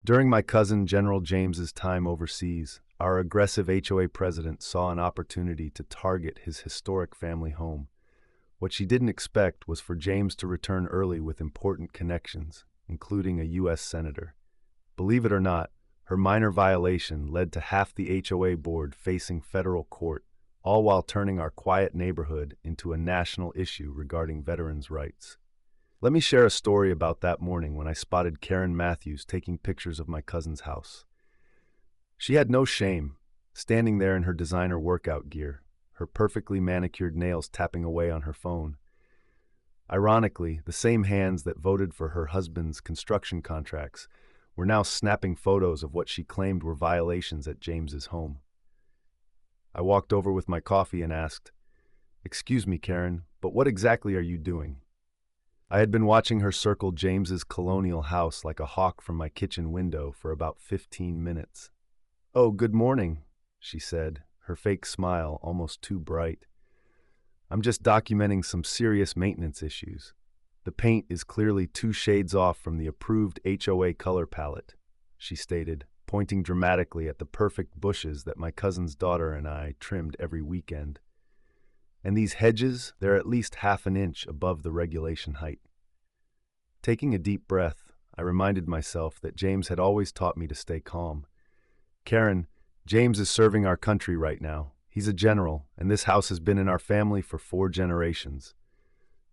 During my cousin General James's time overseas, our aggressive HOA president saw an opportunity to target his historic family home. What she didn't expect was for James to return early with important connections, including a U.S. senator. Believe it or not, her minor violation led to half the HOA board facing federal court, all while turning our quiet neighborhood into a national issue regarding veterans' rights. Let me share a story about that morning when I spotted Karen Matthews taking pictures of my cousin's house. She had no shame, standing there in her designer workout gear, her perfectly manicured nails tapping away on her phone. Ironically, the same hands that voted for her husband's construction contracts were now snapping photos of what she claimed were violations at James's home. I walked over with my coffee and asked, "Excuse me, Karen, but what exactly are you doing?" I had been watching her circle James's colonial house like a hawk from my kitchen window for about 15 minutes. "Oh, good morning," she said, her fake smile almost too bright. "I'm just documenting some serious maintenance issues. The paint is clearly 2 shades off from the approved HOA color palette," she stated, pointing dramatically at the perfect bushes that my cousin's daughter and I trimmed every weekend. "And these hedges, they're at least half an inch above the regulation height." Taking a deep breath, I reminded myself that James had always taught me to stay calm. "Karen, James is serving our country right now. He's a general, and this house has been in our family for 4 generations.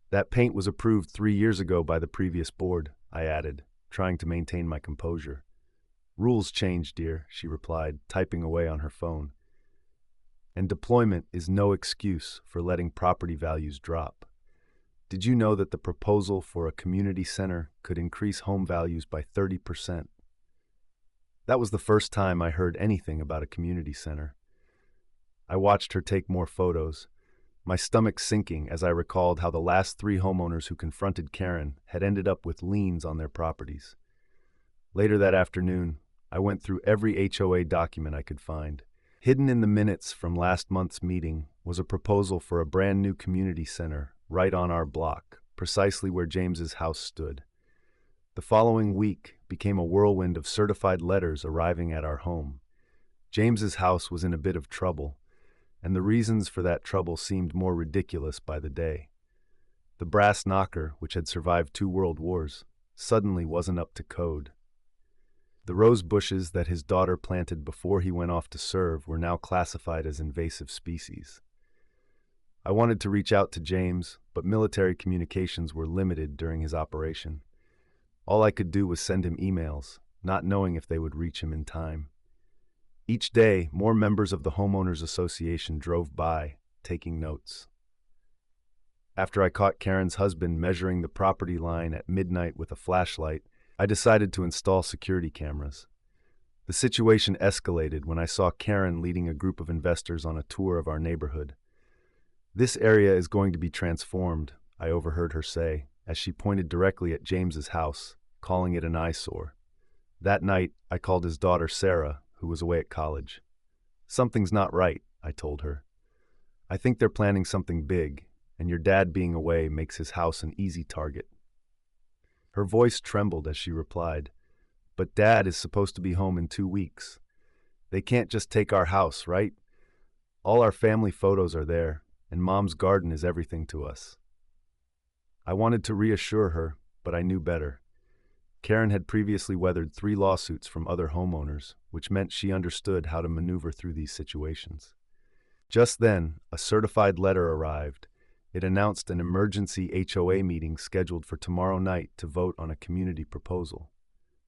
That paint was approved 3 years ago by the previous board," I added, trying to maintain my composure. "Rules change, dear," she replied, typing away on her phone. "And deployment is no excuse for letting property values drop. Did you know that the proposal for a community center could increase home values by 30%? That was the first time I heard anything about a community center. I watched her take more photos, my stomach sinking as I recalled how the last 3 homeowners who confronted Karen had ended up with liens on their properties. Later that afternoon, I went through every HOA document I could find. Hidden in the minutes from last month's meeting was a proposal for a brand new community center right on our block, precisely where James's house stood. The following week became a whirlwind of certified letters arriving at our home. James's house was in a bit of trouble, and the reasons for that trouble seemed more ridiculous by the day. The brass knocker, which had survived 2 world wars, suddenly wasn't up to code. The rose bushes that his daughter planted before he went off to serve were now classified as invasive species. I wanted to reach out to James, but military communications were limited during his operation. All I could do was send him emails, not knowing if they would reach him in time. Each day, more members of the Homeowners Association drove by, taking notes. After I caught Karen's husband measuring the property line at midnight with a flashlight, I decided to install security cameras. The situation escalated when I saw Karen leading a group of investors on a tour of our neighborhood. "This area is going to be transformed," I overheard her say, as she pointed directly at James's house, calling it an eyesore. That night, I called his daughter Sarah, who was away at college. "Something's not right," I told her. "I think they're planning something big, and your dad being away makes his house an easy target." Her voice trembled as she replied, "But Dad is supposed to be home in 2 weeks. They can't just take our house, right? All our family photos are there, and Mom's garden is everything to us." I wanted to reassure her, but I knew better. Karen had previously weathered 3 lawsuits from other homeowners, which meant she understood how to maneuver through these situations. Just then, a certified letter arrived. It announced an emergency HOA meeting scheduled for tomorrow night to vote on a community proposal.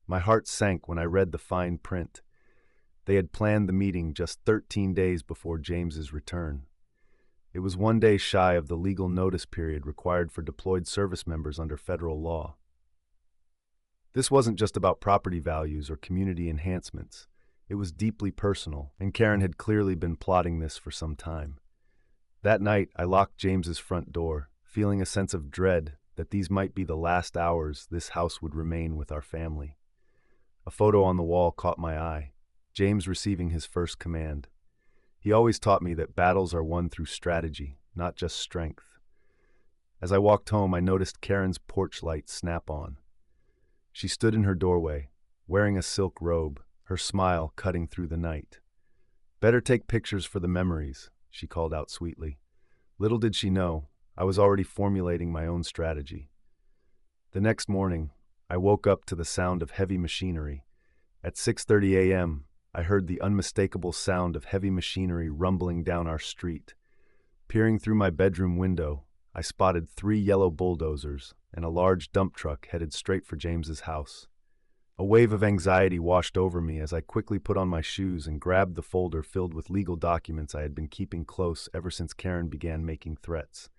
My heart sank when I read the fine print. They had planned the meeting just 13 days before James's return. It was 1 day shy of the legal notice period required for deployed service members under federal law. This wasn't just about property values or community enhancements. It was deeply personal, and Karen had clearly been plotting this for some time. That night, I locked James's front door, feeling a sense of dread that these might be the last hours this house would remain with our family. A photo on the wall caught my eye, James receiving his first command. He always taught me that battles are won through strategy, not just strength. As I walked home, I noticed Karen's porch light snap on. She stood in her doorway, wearing a silk robe, her smile cutting through the night. "Better take pictures for the memories," she called out sweetly. Little did she know, I was already formulating my own strategy. The next morning, I woke up to the sound of heavy machinery. At 6:30 a.m., I heard the unmistakable sound of heavy machinery rumbling down our street. Peering through my bedroom window, I spotted 3 yellow bulldozers and a large dump truck headed straight for James's house. A wave of anxiety washed over me as I quickly put on my shoes and grabbed the folder filled with legal documents I had been keeping close ever since Karen began making threats.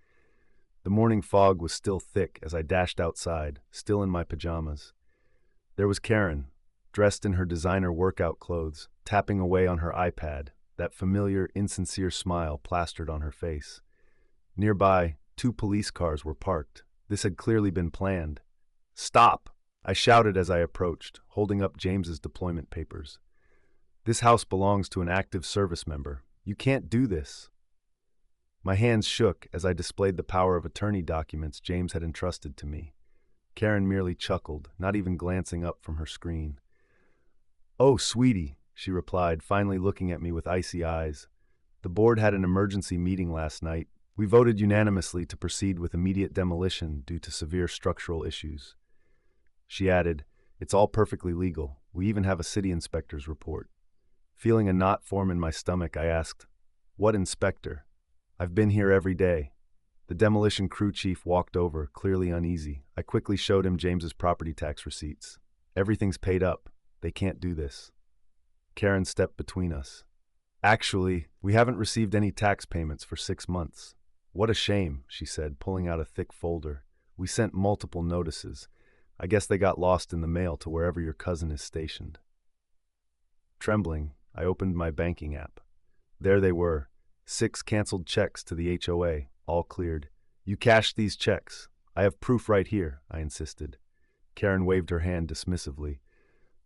The morning fog was still thick as I dashed outside, still in my pajamas. There was Karen, dressed in her designer workout clothes, tapping away on her iPad, that familiar, insincere smile plastered on her face. Nearby, 2 police cars were parked. This had clearly been planned. "Stop!" I shouted as I approached, holding up James's deployment papers. "This house belongs to an active service member. You can't do this." My hands shook as I displayed the power of attorney documents James had entrusted to me. Karen merely chuckled, not even glancing up from her screen. "Oh, sweetie," she replied, finally looking at me with icy eyes. "The board had an emergency meeting last night. We voted unanimously to proceed with immediate demolition due to severe structural issues." She added, "It's all perfectly legal. We even have a city inspector's report." Feeling a knot form in my stomach, I asked, "What inspector?" "I've been here every day." The demolition crew chief walked over, clearly uneasy. I quickly showed him James's property tax receipts. "Everything's paid up. They can't do this." Karen stepped between us. "Actually, we haven't received any tax payments for 6 months." "What a shame," she said, pulling out a thick folder. "We sent multiple notices. I guess they got lost in the mail to wherever your cousin is stationed." Trembling, I opened my banking app. There they were, 6 canceled checks to the HOA, all cleared. "You cashed these checks. I have proof right here," I insisted. Karen waved her hand dismissively.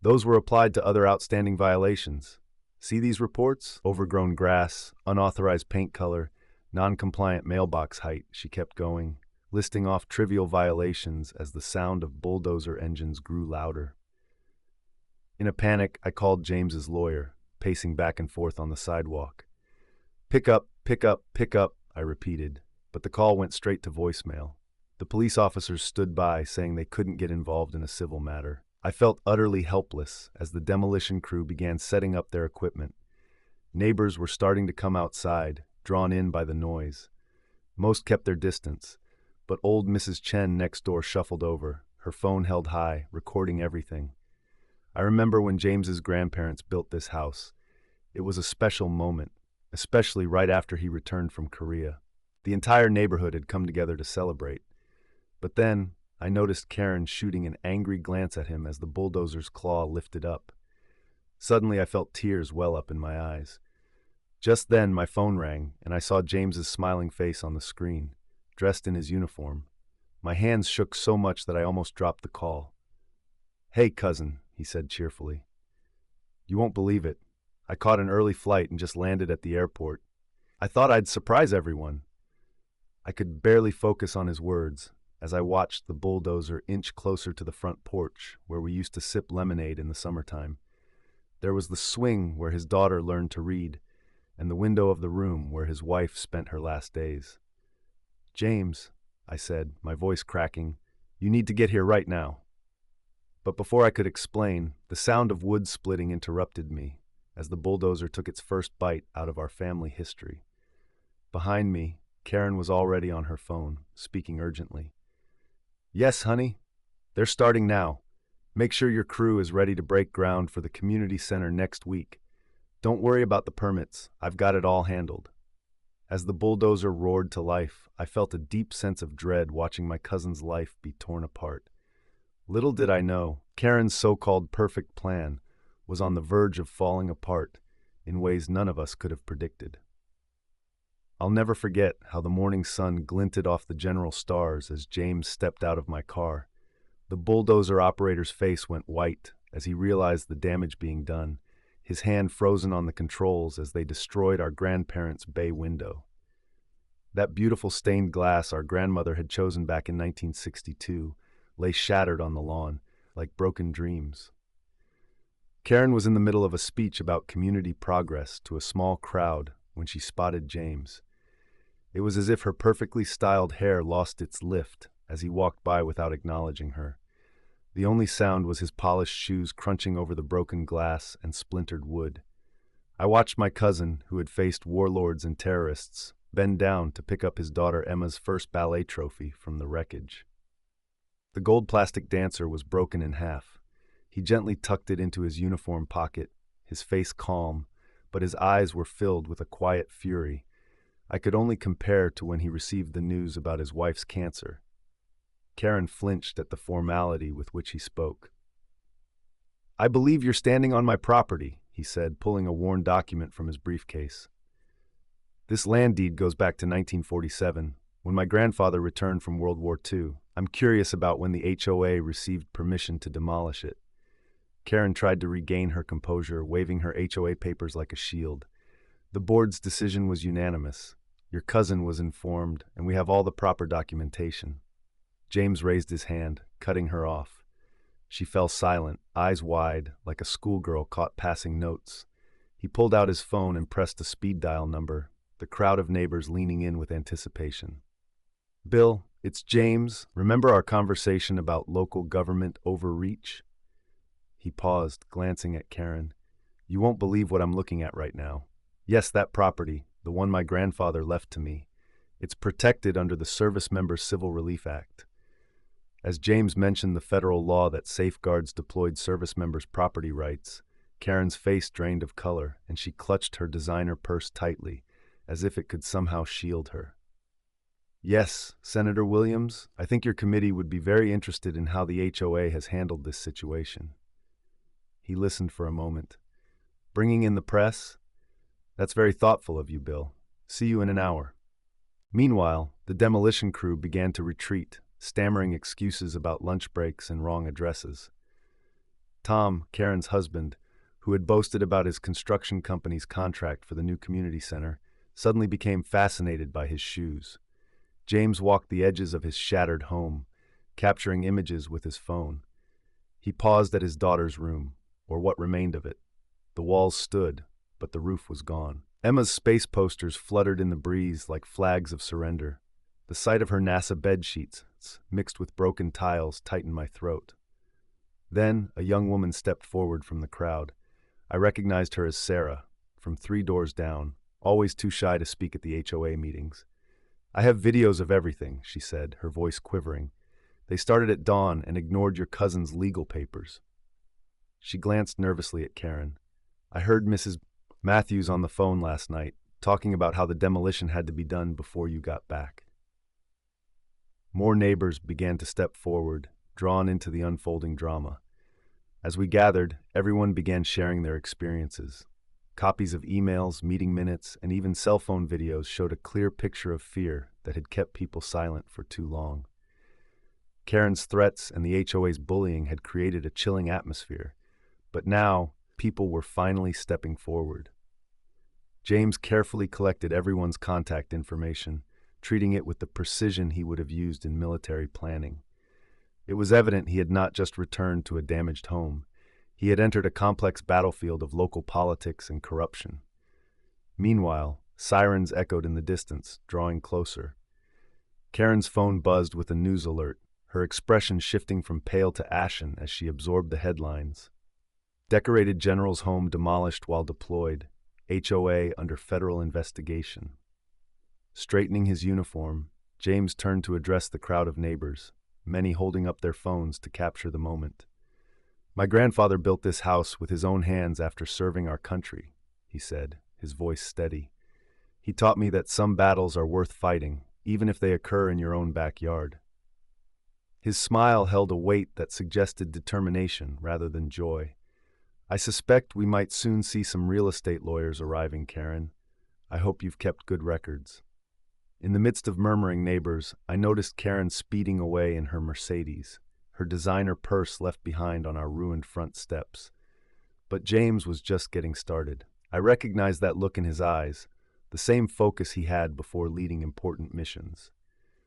"Those were applied to other outstanding violations. See these reports? Overgrown grass, unauthorized paint color, non-compliant mailbox height," she kept going, listing off trivial violations as the sound of bulldozer engines grew louder. In a panic, I called James's lawyer, pacing back and forth on the sidewalk. "Pick up, pick up, pick up," I repeated, but the call went straight to voicemail. The police officers stood by, saying they couldn't get involved in a civil matter. I felt utterly helpless as the demolition crew began setting up their equipment. Neighbors were starting to come outside, drawn in by the noise. Most kept their distance, but old Mrs. Chen next door shuffled over, her phone held high, recording everything. I remember when James's grandparents built this house. It was a special moment, especially right after he returned from Korea. The entire neighborhood had come together to celebrate. But then, I noticed Karen shooting an angry glance at him as the bulldozer's claw lifted up. Suddenly, I felt tears well up in my eyes. Just then, my phone rang, and I saw James's smiling face on the screen, dressed in his uniform. My hands shook so much that I almost dropped the call. "Hey, cousin," he said cheerfully. "You won't believe it. I caught an early flight and just landed at the airport. I thought I'd surprise everyone." I could barely focus on his words as I watched the bulldozer inch closer to the front porch where we used to sip lemonade in the summertime. There was the swing where his daughter learned to read, and the window of the room where his wife spent her last days. "James," I said, my voice cracking, "you need to get here right now." But before I could explain, the sound of wood splitting interrupted me as the bulldozer took its first bite out of our family history. Behind me, Karen was already on her phone, speaking urgently. "Yes, honey. They're starting now. Make sure your crew is ready to break ground for the community center next week. Don't worry about the permits. I've got it all handled." As the bulldozer roared to life, I felt a deep sense of dread watching my cousin's life be torn apart. Little did I know, Karen's so-called perfect plan was on the verge of falling apart in ways none of us could have predicted. I'll never forget how the morning sun glinted off the general stars as James stepped out of my car. The bulldozer operator's face went white as he realized the damage being done, his hand frozen on the controls as they destroyed our grandparents' bay window. That beautiful stained glass our grandmother had chosen back in 1962 lay shattered on the lawn, like broken dreams. Karen was in the middle of a speech about community progress to a small crowd when she spotted James. It was as if her perfectly styled hair lost its lift as he walked by without acknowledging her. The only sound was his polished shoes crunching over the broken glass and splintered wood. I watched my cousin, who had faced warlords and terrorists, bend down to pick up his daughter Emma's first ballet trophy from the wreckage. The gold plastic dancer was broken in half. He gently tucked it into his uniform pocket, his face calm, but his eyes were filled with a quiet fury I could only compare to when he received the news about his wife's cancer. Karen flinched at the formality with which he spoke. "I believe you're standing on my property," he said, pulling a worn document from his briefcase. "This land deed goes back to 1947, when my grandfather returned from World War II. I'm curious about when the HOA received permission to demolish it." Karen tried to regain her composure, waving her HOA papers like a shield. "The board's decision was unanimous. Your cousin was informed, and we have all the proper documentation." James raised his hand, cutting her off. She fell silent, eyes wide, like a schoolgirl caught passing notes. He pulled out his phone and pressed a speed dial number, the crowd of neighbors leaning in with anticipation. "Bill, it's James. Remember our conversation about local government overreach?" He paused, glancing at Karen. "You won't believe what I'm looking at right now. Yes, that property, the one my grandfather left to me. It's protected under the Service Members Civil Relief Act." As James mentioned the federal law that safeguards deployed service members' property rights, Karen's face drained of color, and she clutched her designer purse tightly, as if it could somehow shield her. "Yes, Senator Williams, I think your committee would be very interested in how the HOA has handled this situation." He listened for a moment. "Bringing in the press? That's very thoughtful of you, Bill. See you in an hour." Meanwhile, the demolition crew began to retreat, stammering excuses about lunch breaks and wrong addresses. Tom, Karen's husband, who had boasted about his construction company's contract for the new community center, suddenly became fascinated by his shoes. James walked the edges of his shattered home, capturing images with his phone. He paused at his daughter's room, or what remained of it. The walls stood, but the roof was gone. Emma's space posters fluttered in the breeze like flags of surrender. The sight of her NASA bedsheets, mixed with broken tiles, tightened my throat. Then a young woman stepped forward from the crowd. I recognized her as Sarah, from 3 doors down, always too shy to speak at the HOA meetings. "I have videos of everything," she said, her voice quivering. "They started at dawn and ignored your cousin's legal papers." She glanced nervously at Karen. "I heard Mrs. Matthews on the phone last night, talking about how the demolition had to be done before you got back." More neighbors began to step forward, drawn into the unfolding drama. As we gathered, everyone began sharing their experiences. Copies of emails, meeting minutes, and even cell phone videos showed a clear picture of fear that had kept people silent for too long. Karen's threats and the HOA's bullying had created a chilling atmosphere, but now people were finally stepping forward. James carefully collected everyone's contact information, treating it with the precision he would have used in military planning. It was evident he had not just returned to a damaged home. He had entered a complex battlefield of local politics and corruption. Meanwhile, sirens echoed in the distance, drawing closer. Karen's phone buzzed with a news alert, her expression shifting from pale to ashen as she absorbed the headlines. "Decorated General's home demolished while deployed. HOA under federal investigation." Straightening his uniform, James turned to address the crowd of neighbors, many holding up their phones to capture the moment. "My grandfather built this house with his own hands after serving our country," he said, his voice steady. "He taught me that some battles are worth fighting, even if they occur in your own backyard." His smile held a weight that suggested determination rather than joy. "I suspect we might soon see some real estate lawyers arriving, Karen. I hope you've kept good records." In the midst of murmuring neighbors, I noticed Karen speeding away in her Mercedes, her designer purse left behind on our ruined front steps. But James was just getting started. I recognized that look in his eyes, the same focus he had before leading important missions.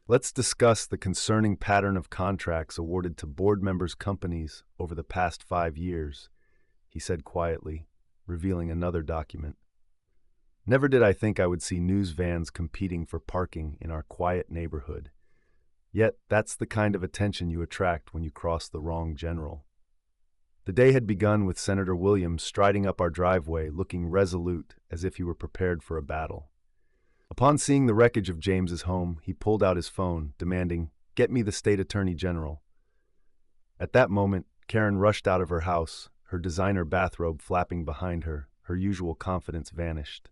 "Let's discuss the concerning pattern of contracts awarded to board members' companies over the past 5 years," he said quietly, revealing another document. Never did I think I would see news vans competing for parking in our quiet neighborhood. Yet that's the kind of attention you attract when you cross the wrong general. The day had begun with Senator Williams striding up our driveway, looking resolute as if he were prepared for a battle. Upon seeing the wreckage of James's home, he pulled out his phone, demanding, "Get me the state attorney general." At that moment, Karen rushed out of her house, her designer bathrobe flapping behind her, her usual confidence vanished.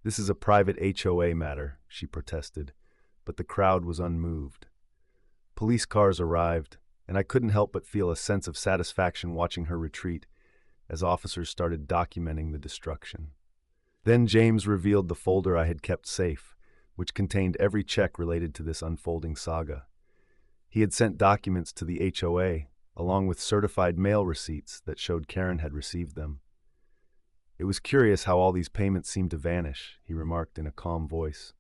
"This is a private HOA matter," she protested, but the crowd was unmoved. Police cars arrived, and I couldn't help but feel a sense of satisfaction watching her retreat as officers started documenting the destruction. Then James revealed the folder I had kept safe, which contained every check related to this unfolding saga. He had sent documents to the HOA, along with certified mail receipts that showed Karen had received them. "It was curious how all these payments seemed to vanish," he remarked in a calm voice.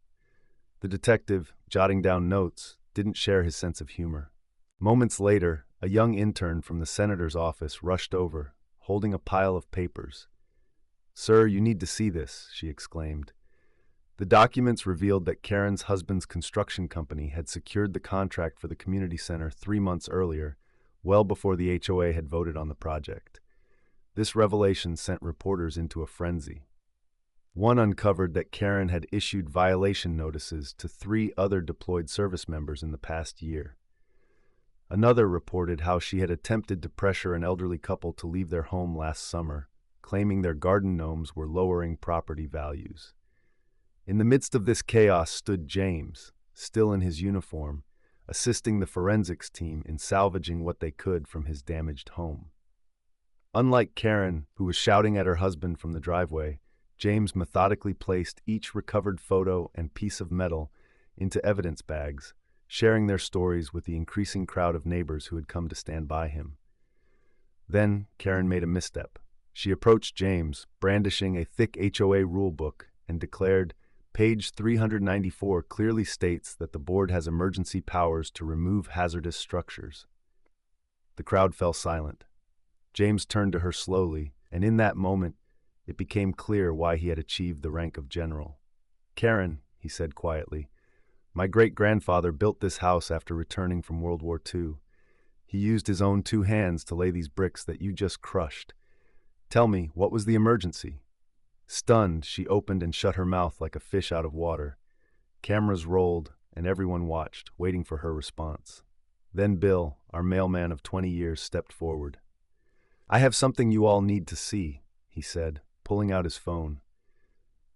The detective, jotting down notes, didn't share his sense of humor. Moments later, a young intern from the senator's office rushed over, holding a pile of papers. "Sir, you need to see this," she exclaimed. The documents revealed that Karen's husband's construction company had secured the contract for the community center 3 months earlier, well before the HOA had voted on the project. This revelation sent reporters into a frenzy. One uncovered that Karen had issued violation notices to 3 other deployed service members in the past year. Another reported how she had attempted to pressure an elderly couple to leave their home last summer, claiming their garden gnomes were lowering property values. In the midst of this chaos stood James, still in his uniform, assisting the forensics team in salvaging what they could from his damaged home. Unlike Karen, who was shouting at her husband from the driveway, James methodically placed each recovered photo and piece of metal into evidence bags, sharing their stories with the increasing crowd of neighbors who had come to stand by him. Then Karen made a misstep. She approached James, brandishing a thick HOA rule book, and declared, "Page 394 clearly states that the board has emergency powers to remove hazardous structures." The crowd fell silent. James turned to her slowly, and in that moment, it became clear why he had achieved the rank of general. "Karen," he said quietly, "my great-grandfather built this house after returning from World War II. He used his own 2 hands to lay these bricks that you just crushed. Tell me, what was the emergency?" Stunned, she opened and shut her mouth like a fish out of water. Cameras rolled, and everyone watched, waiting for her response. Then Bill, our mailman of 20 years, stepped forward. "I have something you all need to see," he said, pulling out his phone.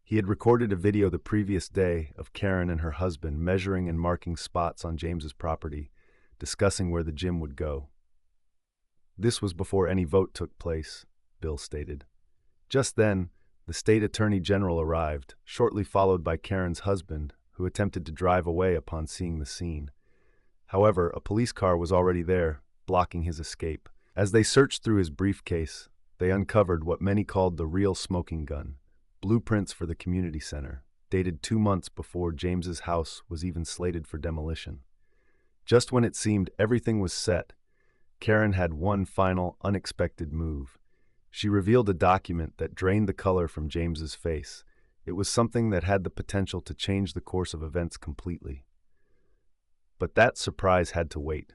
He had recorded a video the previous day of Karen and her husband measuring and marking spots on James's property, discussing where the gym would go. "This was before any vote took place," Bill stated. Just then, the state attorney general arrived, shortly followed by Karen's husband, who attempted to drive away upon seeing the scene. However, a police car was already there, blocking his escape. As they searched through his briefcase, they uncovered what many called the real smoking gun, blueprints for the community center, dated 2 months before James's house was even slated for demolition. Just when it seemed everything was set, Karen had one final, unexpected move. She revealed a document that drained the color from James's face. It was something that had the potential to change the course of events completely. But that surprise had to wait.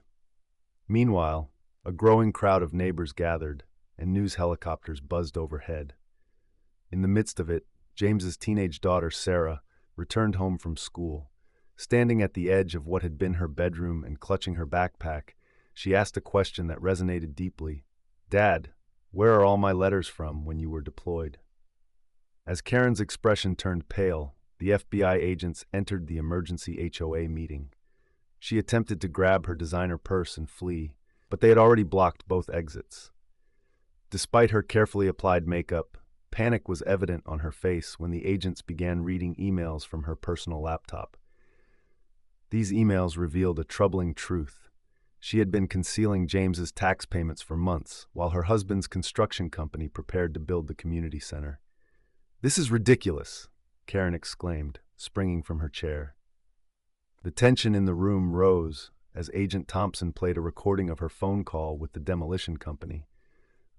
Meanwhile, a growing crowd of neighbors gathered, and news helicopters buzzed overhead. In the midst of it, James's teenage daughter, Sarah, returned home from school. Standing at the edge of what had been her bedroom and clutching her backpack, she asked a question that resonated deeply. "Dad, where are all my letters from when you were deployed?" As Karen's expression turned pale, the FBI agents entered the emergency HOA meeting. She attempted to grab her designer purse and flee, but they had already blocked both exits. Despite her carefully applied makeup, panic was evident on her face when the agents began reading emails from her personal laptop. These emails revealed a troubling truth. She had been concealing James's tax payments for months, while her husband's construction company prepared to build the community center. "This is ridiculous," Karen exclaimed, springing from her chair. The tension in the room rose as Agent Thompson played a recording of her phone call with the demolition company.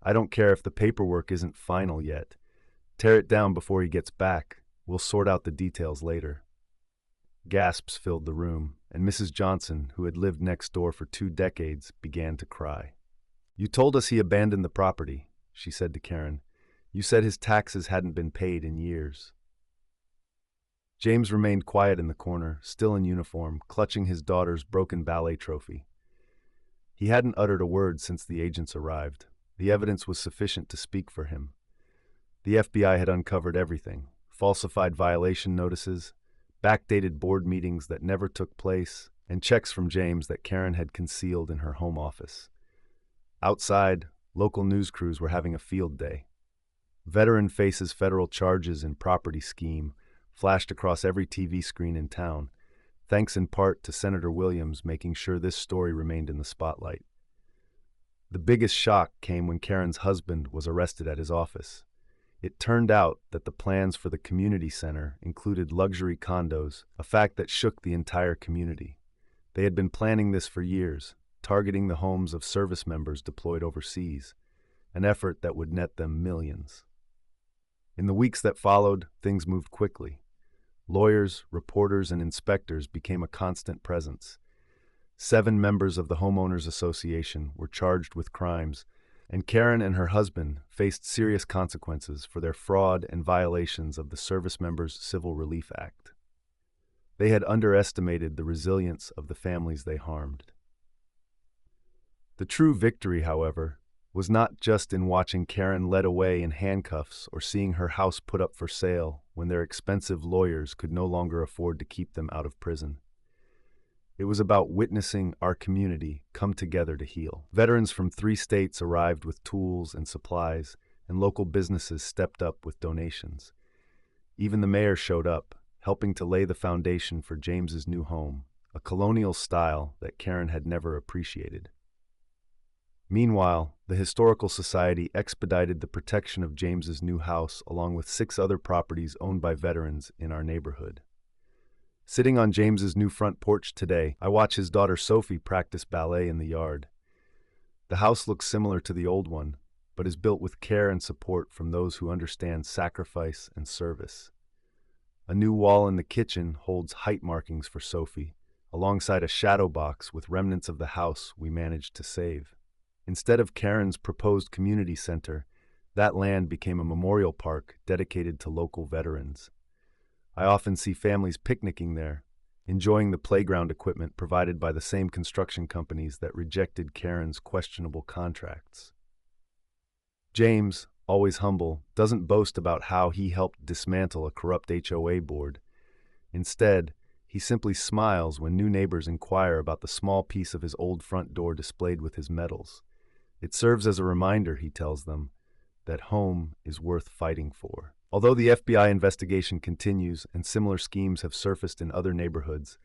I don't care if the paperwork isn't final yet. Tear it down before he gets back. We'll sort out the details later." Gasps filled the room, and Mrs. Johnson, who had lived next door for 2 decades, began to cry. "You told us he abandoned the property," she said to Karen. "You said his taxes hadn't been paid in years." James remained quiet in the corner, still in uniform, clutching his daughter's broken ballet trophy. He hadn't uttered a word since the agents arrived. The evidence was sufficient to speak for him. The FBI had uncovered everything: falsified violation notices, backdated board meetings that never took place, and checks from James that Karen had concealed in her home office. Outside, local news crews were having a field day. "Veteran faces federal charges in property scheme" flashed across every TV screen in town, thanks in part to Senator Williams making sure this story remained in the spotlight. The biggest shock came when Karen's husband was arrested at his office. It turned out that the plans for the community center included luxury condos, a fact that shook the entire community. They had been planning this for years, targeting the homes of service members deployed overseas, an effort that would net them millions. In the weeks that followed, things moved quickly. Lawyers, reporters, and inspectors became a constant presence. 7 members of the Homeowners Association were charged with crimes, and Karen and her husband faced serious consequences for their fraud and violations of the Service Members Civil Relief Act. They had underestimated the resilience of the families they harmed. The true victory, however, was not just in watching Karen led away in handcuffs or seeing her house put up for sale when their expensive lawyers could no longer afford to keep them out of prison. It was about witnessing our community come together to heal. Veterans from 3 states arrived with tools and supplies, and local businesses stepped up with donations. Even the mayor showed up, helping to lay the foundation for James's new home, a colonial style that Karen had never appreciated. Meanwhile, the Historical Society expedited the protection of James's new house along with 6 other properties owned by veterans in our neighborhood. Sitting on James's new front porch today, I watch his daughter Sophie practice ballet in the yard. The house looks similar to the old one, but is built with care and support from those who understand sacrifice and service. A new wall in the kitchen holds height markings for Sophie, alongside a shadow box with remnants of the house we managed to save. Instead of Karen's proposed community center, that land became a memorial park dedicated to local veterans. I often see families picnicking there, enjoying the playground equipment provided by the same construction companies that rejected Karen's questionable contracts. James, always humble, doesn't boast about how he helped dismantle a corrupt HOA board. Instead, he simply smiles when new neighbors inquire about the small piece of his old front door displayed with his medals. It serves as a reminder, he tells them, that home is worth fighting for. Although the FBI investigation continues and similar schemes have surfaced in other neighborhoods,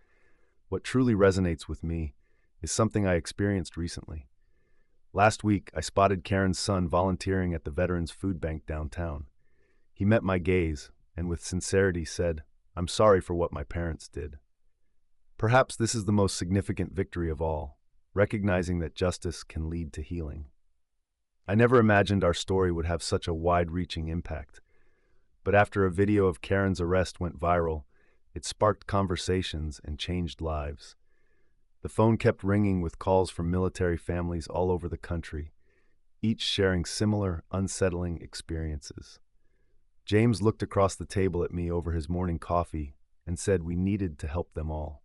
what truly resonates with me is something I experienced recently. Last week, I spotted Karen's son volunteering at the Veterans Food Bank downtown. He met my gaze and with sincerity said, "I'm sorry for what my parents did." Perhaps this is the most significant victory of all, recognizing that justice can lead to healing. I never imagined our story would have such a wide-reaching impact. But after a video of Karen's arrest went viral, it sparked conversations and changed lives. The phone kept ringing with calls from military families all over the country, each sharing similar, unsettling experiences. James looked across the table at me over his morning coffee and said we needed to help them all.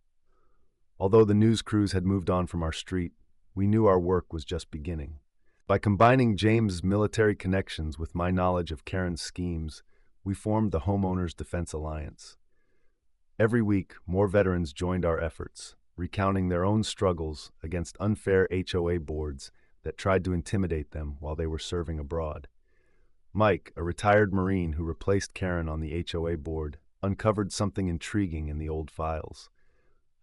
Although the news crews had moved on from our street, we knew our work was just beginning. By combining James' military connections with my knowledge of Karen's schemes, we formed the Homeowners Defense Alliance. Every week, more veterans joined our efforts, recounting their own struggles against unfair HOA boards that tried to intimidate them while they were serving abroad. Mike, a retired Marine who replaced Karen on the HOA board, uncovered something intriguing in the old files.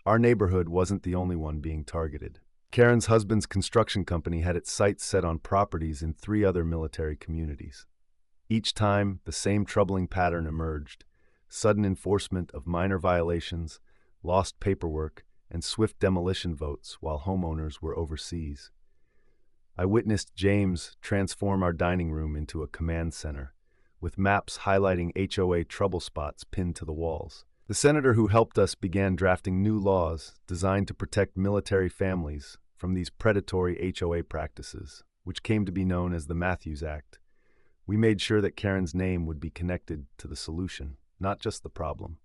Our neighborhood wasn't the only one being targeted. Karen's husband's construction company had its sights set on properties in 3 other military communities. Each time, the same troubling pattern emerged: sudden enforcement of minor violations, lost paperwork, and swift demolition votes while homeowners were overseas. I witnessed James transform our dining room into a command center, with maps highlighting HOA trouble spots pinned to the walls. The senator who helped us began drafting new laws designed to protect military families from these predatory HOA practices, which came to be known as the Matthews Act. We made sure that Karen's name would be connected to the solution, not just the problem.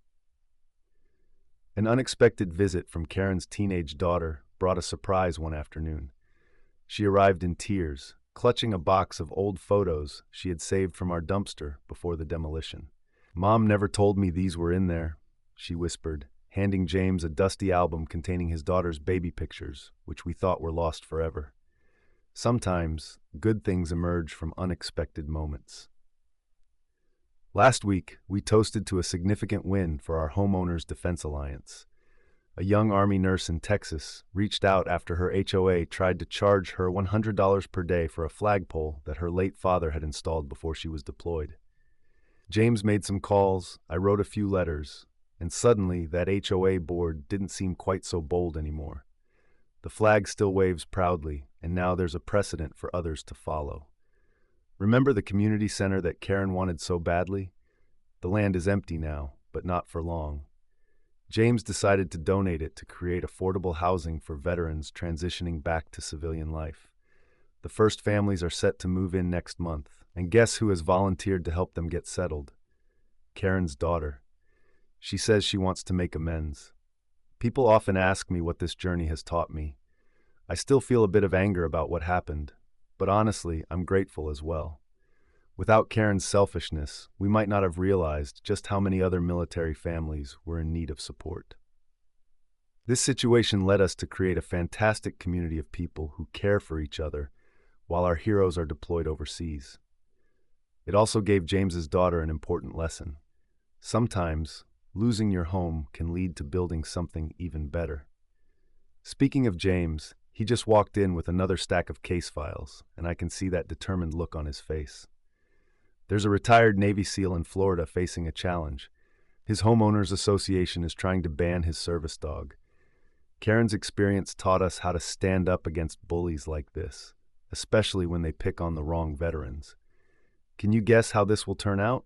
An unexpected visit from Karen's teenage daughter brought a surprise one afternoon. She arrived in tears, clutching a box of old photos she had saved from our dumpster before the demolition. "Mom never told me these were in there," she whispered, handing James a dusty album containing his daughter's baby pictures, which we thought were lost forever. Sometimes, good things emerge from unexpected moments. Last week, we toasted to a significant win for our Homeowners Defense Alliance. A young Army nurse in Texas reached out after her HOA tried to charge her $100 per day for a flagpole that her late father had installed before she was deployed. James made some calls, I wrote a few letters, and suddenly that HOA board didn't seem quite so bold anymore. The flag still waves proudly, and now there's a precedent for others to follow. Remember the community center that Karen wanted so badly? The land is empty now, but not for long. James decided to donate it to create affordable housing for veterans transitioning back to civilian life. The first families are set to move in next month, and guess who has volunteered to help them get settled? Karen's daughter. She says she wants to make amends. People often ask me what this journey has taught me. I still feel a bit of anger about what happened, but honestly, I'm grateful as well. Without Karen's selfishness, we might not have realized just how many other military families were in need of support. This situation led us to create a fantastic community of people who care for each other while our heroes are deployed overseas. It also gave James's daughter an important lesson. Sometimes, losing your home can lead to building something even better. Speaking of James, he just walked in with another stack of case files, and I can see that determined look on his face. There's a retired Navy SEAL in Florida facing a challenge. His homeowners association is trying to ban his service dog. Karen's experience taught us how to stand up against bullies like this, especially when they pick on the wrong veterans. Can you guess how this will turn out?